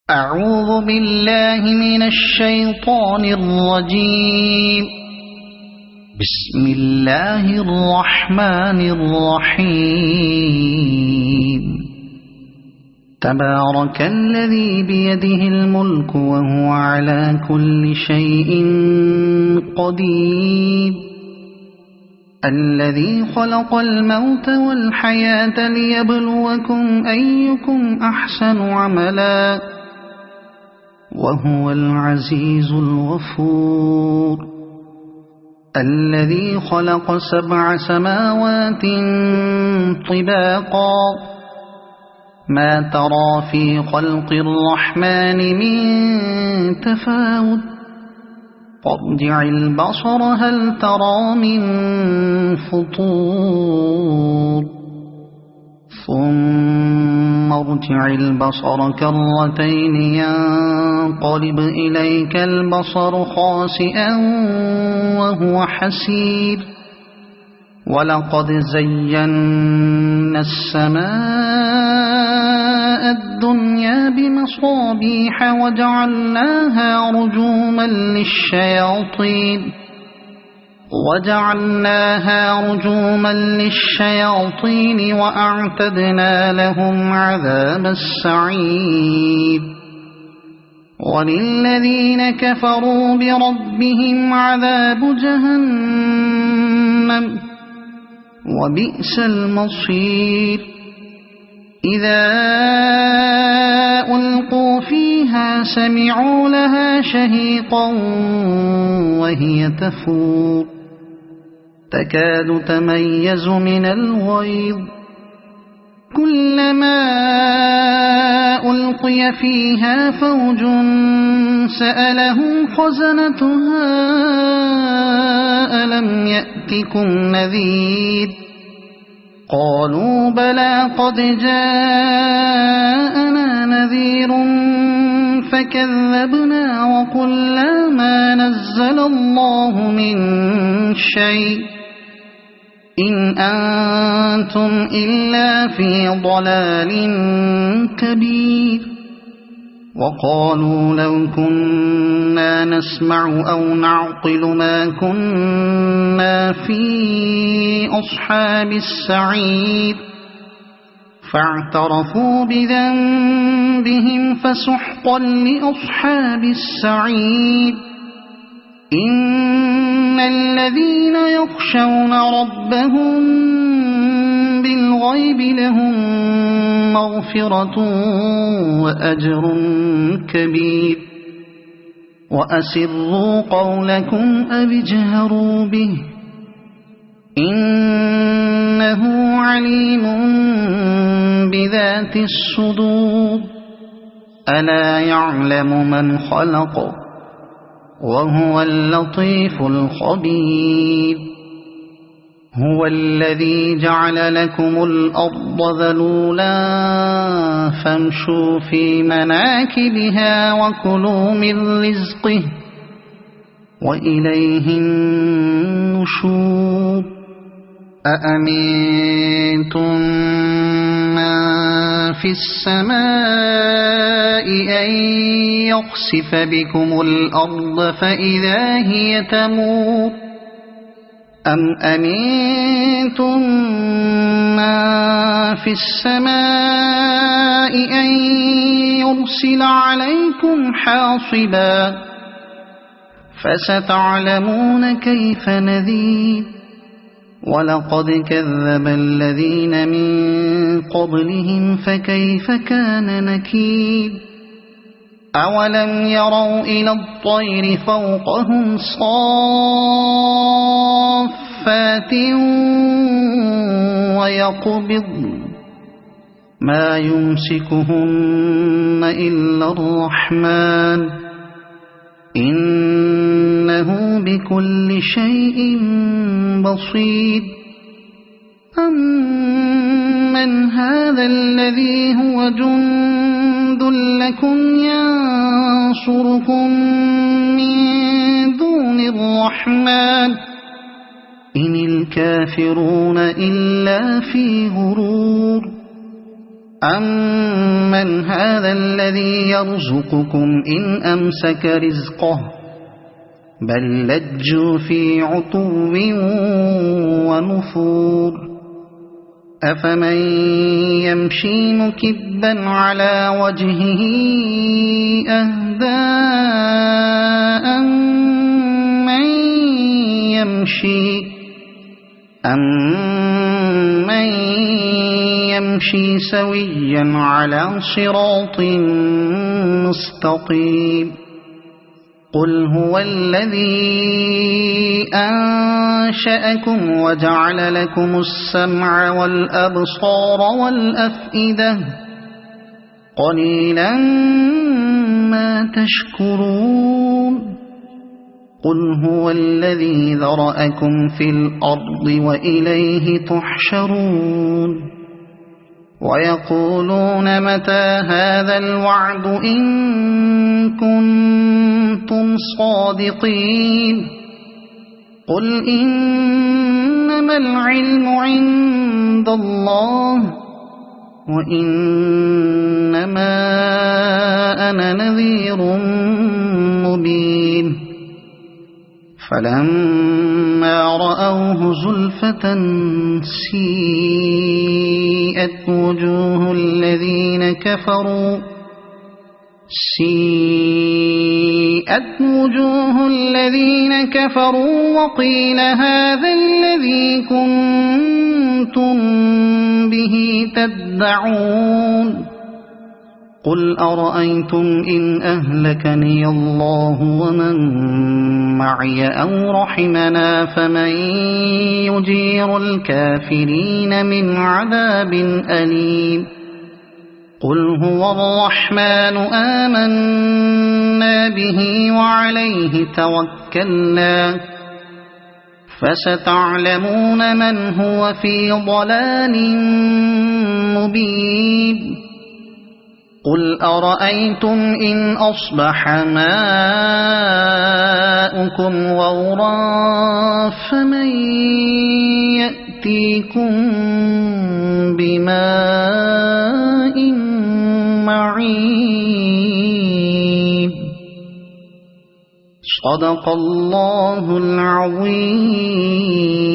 أعوذ بالله من الشيطان الرجيم. بسم الله الرحمن الرحيم. تبارك الذي بيده الملك وهو على كل شيء قدير. الذي خلق الموت والحياة ليبلوكم أيكم أحسن عملا وهو العزيز الغفور. الذي خلق 7 سماوات طباقا ما ترى في خلق الرحمن من تفاوت فارجع البصر هل ترى من فطور ثم ارجع البصر كرتين ينقلب إليك البصر خاسئا وهو حسير. ولقد زينا السماء الدنيا بمصابيح وجعلناها رجوما للشياطين وأعتدنا لهم عذاب السعير. وللذين كفروا بربهم عذاب جهنم وبئس المصير. إذا ألقوا فيها سمعوا لها شهيقا وهي تفور تكاد تميز من الغيظ. كلما ألقي فيها فوج سألهم خزنتها ألم يأتكم نذير قالوا بلى قد جاءنا نذير فكذبنا وقلنا ما نزل الله من شيء إن أنتم إلا في ضلال كبير. وقالوا لو كنا نسمع أو نعقل ما كنا في أصحاب السعير فاعترفوا بذنبهم فسحقا لأصحاب السعير. إن الذين يخشون ربهم بالغيب لهم مغفرة وأجر كبير. وأسروا قولكم أو اجهروا به إنه عليم بذات الصدور. ألا يعلم من خلق وهو اللطيف الخبير. هو الذي جعل لكم الأرض ذلولا فامشوا في مناكبها وكلوا من رزقه وإليه النشور. أأمنتم من في السماء أن يخسف بكم الأرض فإذا هي تمور أم أمنتم من في السماء أن يرسل عليكم حاصبا فستعلمون كيف نذير. ولقد كذب الذين من قبلهم فكيف كان نكير. أولم يروا إلى الطير فوقهم صافات ويقبضن ما يمسكهن إلا الرحمن إنه بكل شيء بصير. أمن هذا الذي هو جند لكم ينصركم من دون الرحمن إن الكافرون إلا في غرور. أمن أمن هذا الذي يرزقكم إن أمسك رزقه بل لجوا في عتو ونفور أفمن يمشي مكبا على وجهه أهدى أمن يمشي سويا على صراط مستقيم قل هو الذي أنشأكم وجعل لكم السمع والأبصار والأفئدة قليلا ما تشكرون قل هو الذي ذرأكم في الأرض وإليه تحشرون ويقولون متى هذا الوعد إن كنتم صادقين قل إنما العلم عند الله وإنما أنا نذير مبين فلما رأوه زلفة سيئت وجوه الذين كفروا وقيل هذا الذي كنتم به تدعون قل أرأيتم إن أهلكني الله ومن معي أو رحمنا فمن يجير الكافرين من عذاب أليم قل هو الرحمن آمنا به وعليه توكلنا فستعلمون من هو في ضلال مبين قل أرأيتم إن أصبح ماؤكم غورا فمن يأتيكم بماء معين صدق الله العظيم.